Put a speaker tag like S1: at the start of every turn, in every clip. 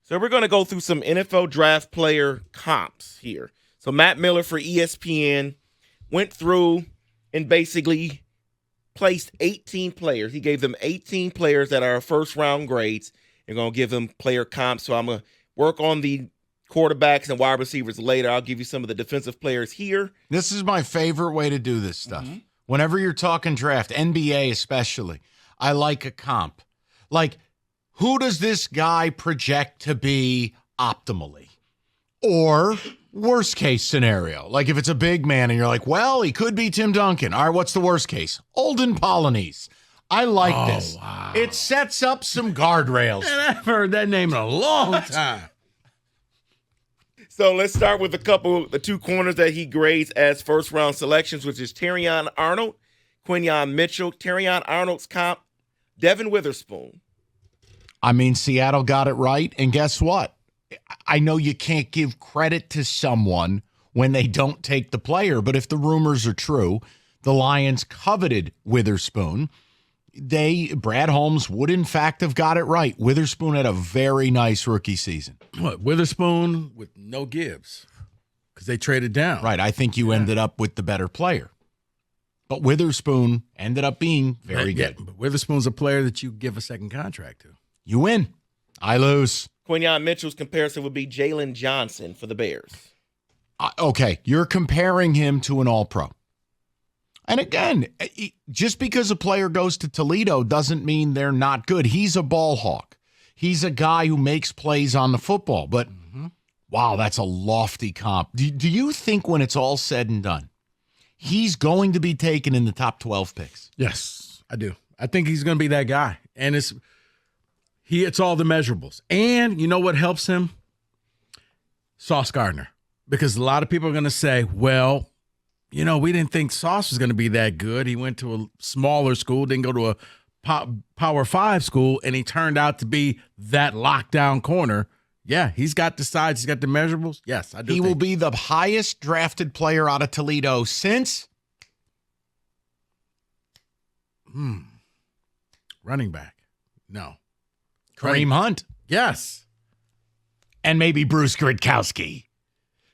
S1: So we're going to go through some NFL draft player comps here. So Matt Miller for ESPN went through and basically placed 18 players. He gave them 18 players that are first-round grades. You're going to give them player comps. So I'm going to work on the quarterbacks and wide receivers later. I'll give you some of the defensive players here.
S2: This is my favorite way to do this stuff. Whenever you're talking draft, NBA especially, I like a comp. Like, who does this guy project to be optimally? Or worst case scenario, like if it's a big man and you're like, well, he could be Tim Duncan. All right, what's the worst case? Olden Polynice. I like this.
S3: Wow.
S2: It sets up some guardrails.
S3: Man, I've heard that name in a long time.
S1: So let's start with the two corners that he grades as first-round selections, which is Terrion Arnold, Quinyon Mitchell. Terrion Arnold's comp, Devin Witherspoon.
S2: I mean, Seattle got it right, and guess what? I know you can't give credit to someone when they don't take the player, but if the rumors are true, the Lions coveted Witherspoon. Brad Holmes would in fact have got it right. Witherspoon had a very nice rookie season.
S3: What, Witherspoon with no Gibbs? Because they traded down.
S2: Right, I think you ended up with the better player. But Witherspoon ended up being very good.
S3: But Witherspoon's a player that you give a second contract to.
S2: You win. I lose.
S1: Quinyon Mitchell's comparison would be Jalen Johnson for the Bears.
S2: Okay, you're comparing him to an all-pro. And again, just because a player goes to Toledo doesn't mean they're not good. He's a ball hawk. He's a guy who makes plays on the football. But, wow, that's a lofty comp. Do you think when it's all said and done, he's going to be taken in the top 12 picks?
S3: Yes, I do. I think he's going to be that guy. And it's all the measurables. And you know what helps him? Sauce Gardner. Because a lot of people are going to say, well, you know, we didn't think Sauce was going to be that good. He went to a smaller school, didn't go to a Power 5 school, and he turned out to be that lockdown corner. Yeah, he's got the size, he's got the measurables. Yes, I do.
S2: He will be the highest drafted player out of Toledo since
S3: running back. No.
S2: Kareem Hunt.
S3: Yes.
S2: And maybe Bruce Gradkowski.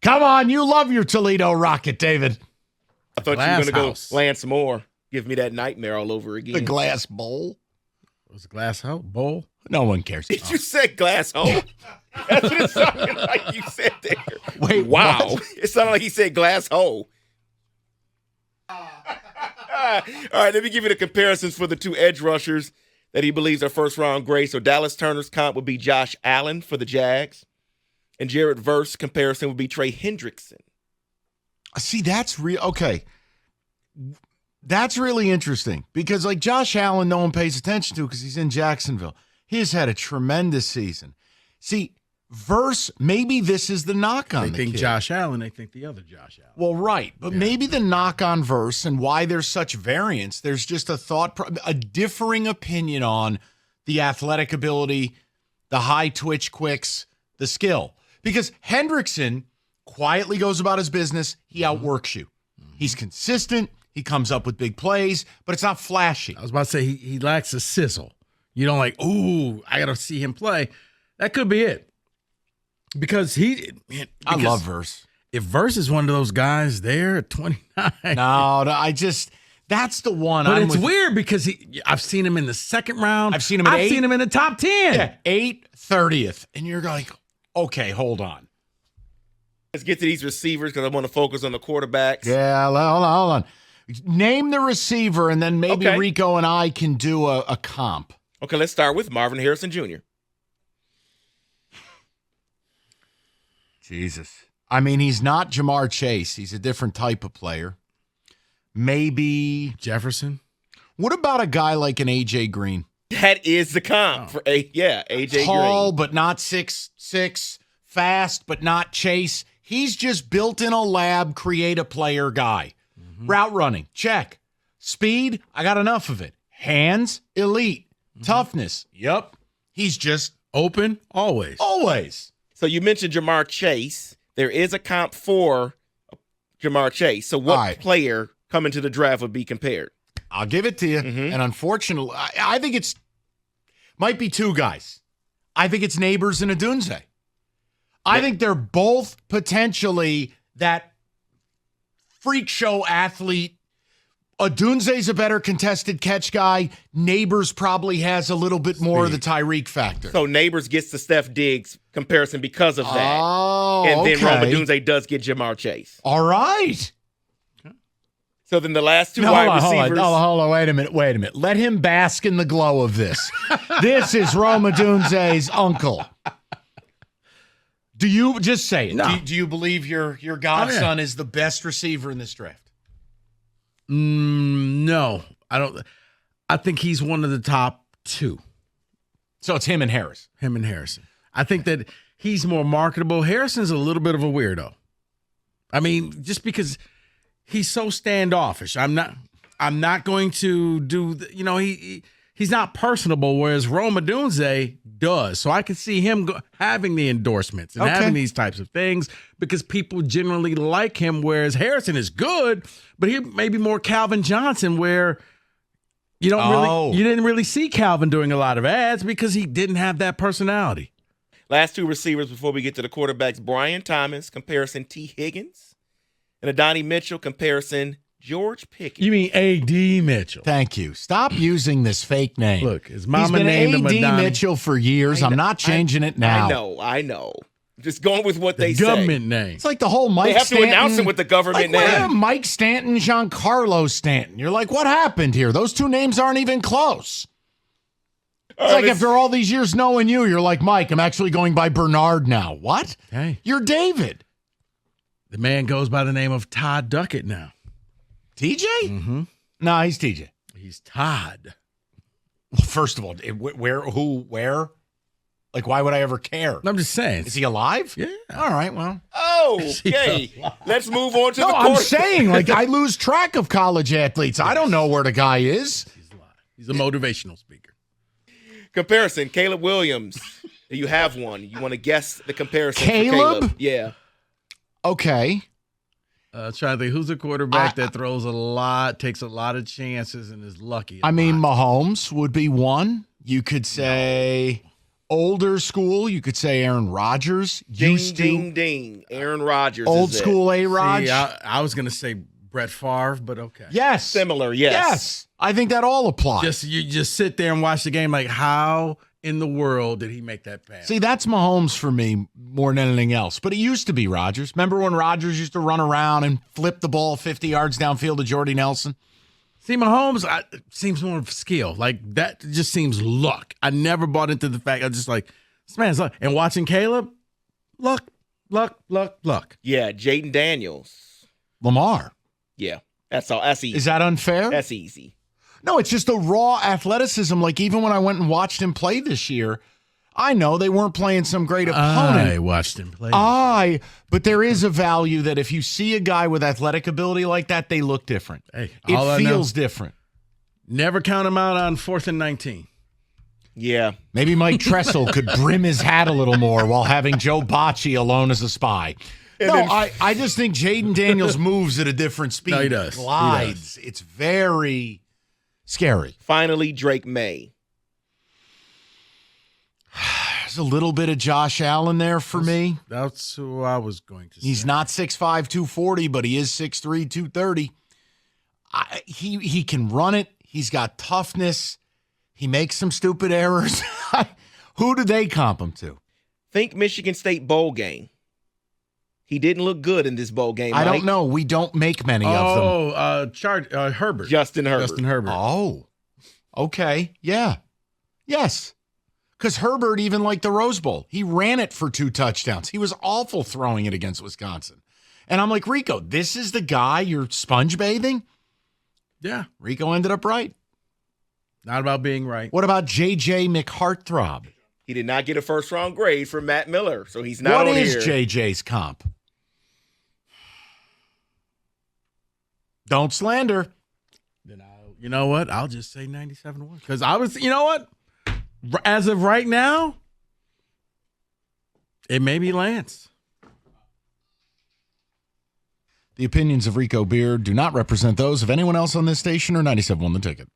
S2: Come on, you love your Toledo Rocket, David.
S1: I thought you were going to go Lance Moore. Give me that nightmare all over again.
S2: The glass bowl.
S3: Was it glass bowl?
S2: No one cares.
S1: Did you say glass hole? That's what it sounded like you said there.
S2: Wait,
S1: wow.
S2: what?
S1: It sounded like he said glass hole. All right, let me give you the comparisons for the two edge rushers that he believes are first-round grades. So Dallas Turner's comp would be Josh Allen for the Jags. And Jared Verse comparison would be Trey Hendrickson.
S2: See, that's real. Okay. That's really interesting because, like, Josh Allen, no one pays attention to because he's in Jacksonville. He's had a tremendous season. See, Verse, maybe this is the knock on the
S3: They think
S2: kid.
S3: Josh Allen, they think the other Josh Allen.
S2: Well, right. But maybe the knock on Verse and why there's such variance, there's just a differing opinion on the athletic ability, the high twitch quicks, the skill. Because Hendrickson quietly goes about his business. He outworks you. He's consistent. He comes up with big plays, but it's not flashy.
S3: I was about to say he lacks a sizzle. You don't like, ooh, I got to see him play. That could be it. Because
S2: I love Verse.
S3: If Verse is one of those guys there at 29.
S2: No, that's the one.
S3: But it's weird because I've seen him in the second round.
S2: I've seen him at 8.
S3: I've seen him in the top 10.
S2: Yeah, 8, 30th. And you're like, okay, hold on.
S1: Let's get to these receivers because I want to focus on the quarterbacks.
S2: Yeah, hold on. Name the receiver, and then maybe Rico and I can do a comp.
S1: Okay, let's start with Marvin Harrison Jr.
S2: Jesus. I mean, he's not Jamar Chase. He's a different type of player. Maybe
S3: Jefferson.
S2: What about a guy like an A.J. Green?
S1: That is the comp for A.J. Green.
S2: Tall, but not 6'6", fast, but not Chase. He's just built in a lab, create a player guy. Route running, check. Speed, I got enough of it. Hands, elite. Toughness, yep. He's just
S3: open, always.
S2: Always.
S1: So you mentioned Jamar Chase. There is a comp for Jamar Chase. So what player coming to the draft would be compared?
S2: I'll give it to you. And unfortunately, I think might be two guys. I think it's Neighbors and Odunze. I think they're both potentially that freak show athlete. Odunze's a better contested catch guy. Neighbors probably has a little bit more of the Tyreek factor.
S1: So Neighbors gets the Steph Diggs comparison because of that.
S2: Oh,
S1: and then
S2: okay.
S1: Rome Odunze does get Jamar Chase.
S2: All right.
S1: So then the last two wide receivers.
S2: Hold on. Wait a minute. Let him bask in the glow of this. This is Rome Odunze's uncle. Do you just say it?
S3: No.
S2: Do you believe your godson is the best receiver in this draft?
S3: No, I don't. I think he's one of the top 2.
S2: So it's him and Harris.
S3: Him and Harrison. I think that he's more marketable. Harrison's a little bit of a weirdo. I mean, just because he's so standoffish. I'm not going to do. He's not personable. Whereas Rome Odunze does. So I can see him having the endorsements and having these types of things because people generally like him. Whereas Harrison is good, but he may be more Calvin Johnson, where you didn't really see Calvin doing a lot of ads because he didn't have that personality.
S1: Last two receivers before we get to the quarterbacks: Brian Thomas comparison T. Higgins, and Adonai Mitchell comparison George Pickens.
S3: You mean A.D. Mitchell?
S2: Thank you. Stop using this fake name.
S3: Look, his mama named him
S2: A.D.
S3: Adonai.
S2: Mitchell for years. I'm not changing it now.
S1: I know. Just going with what they
S3: Government
S1: say.
S3: name.
S2: It's like the whole Mike
S1: They have
S2: Stanton.
S1: to announce it with the government name.
S2: Mike Stanton, Giancarlo Stanton. You're like, what happened here? Those two names aren't even close. It's like after all these years knowing you, you're like, Mike, I'm actually going by Bernard now. What?
S3: Hey.
S2: You're David.
S3: The man goes by the name of Todd Duckett now.
S2: TJ?
S3: Mm-hmm.
S2: No, he's TJ.
S3: He's Todd.
S2: Well, first of all, where? Like, why would I ever care?
S3: I'm just saying.
S2: Is he alive?
S3: Yeah.
S2: All right, well.
S1: Okay. Let's move on to the
S2: I'm
S1: quarterback.
S2: saying, like, I lose track of college athletes. I don't know where the guy is.
S3: He's a motivational speaker.
S1: Comparison, Caleb Williams. You have one. You want to guess the comparison for
S2: Caleb?
S1: Caleb? Yeah.
S2: Okay.
S3: Trying to think, who's a quarterback that throws a lot, takes a lot of chances, and is lucky?
S2: I mean, Mahomes would be one. You could say older school. You could say Aaron Rodgers.
S1: Ding. Aaron Rodgers.
S2: Old
S1: is
S2: school
S1: it.
S2: A-Rod.
S3: See, I was going to say Brett Favre, but okay.
S2: Yes.
S1: Similar, yes.
S2: Yes. I think that all applies.
S3: You just sit there and watch the game like, how in the world did he make that pass?
S2: See, that's Mahomes for me more than anything else. But it used to be Rodgers. Remember when Rodgers used to run around and flip the ball 50 yards downfield to Jordy Nelson?
S3: See, Mahomes seems more of skill. Like, that just seems luck. I never bought into the fact. I just like, this man's luck. And watching Caleb, luck.
S1: Yeah, Jaden Daniels.
S2: Lamar.
S1: Yeah, that's all. That's easy.
S2: Is that unfair?
S1: That's easy.
S2: No, it's just a raw athleticism. Like, even when I went and watched him play this year, I know they weren't playing some great opponent.
S3: I watched him play.
S2: But there is a value that if you see a guy with athletic ability like that, they look different.
S3: Hey,
S2: it feels different.
S3: Never count him out on 4th and 19.
S1: Yeah.
S2: Maybe Mike Tressel could brim his hat a little more while having Joe Bocci alone as a spy. I just think Jaden Daniels moves at a different speed.
S3: No, he does.
S2: Glides. It's very scary.
S1: Finally, Drake May.
S2: There's a little bit of Josh Allen there for me.
S3: That's who I was going to say.
S2: He's not 6'5", 240, but he is 6'3", 230. He can run it. He's got toughness. He makes some stupid errors. Who do they comp him to?
S1: Think Michigan State bowl game. He didn't look good in this bowl game.
S2: I
S1: Mike.
S2: don't know. We don't make many of them.
S3: Herbert.
S1: Justin Herbert.
S2: Oh, okay. Yeah. Yes. Because Herbert even liked the Rose Bowl. He ran it for 2 touchdowns. He was awful throwing it against Wisconsin. And I'm like, Rico, this is the guy you're sponge bathing?
S3: Yeah.
S2: Rico ended up right.
S3: Not about being right.
S2: What about J.J. McHeartthrob?
S1: He did not get a first-round grade from Matt Miller, so he's not on here.
S2: What is J.J.'s comp? Don't slander.
S3: Then you know what? I'll just say 97-1. Because I was, you know what? As of right now, it may be Lance.
S2: The opinions of Rico Beard do not represent those of anyone else on this station or 97.1 The Ticket.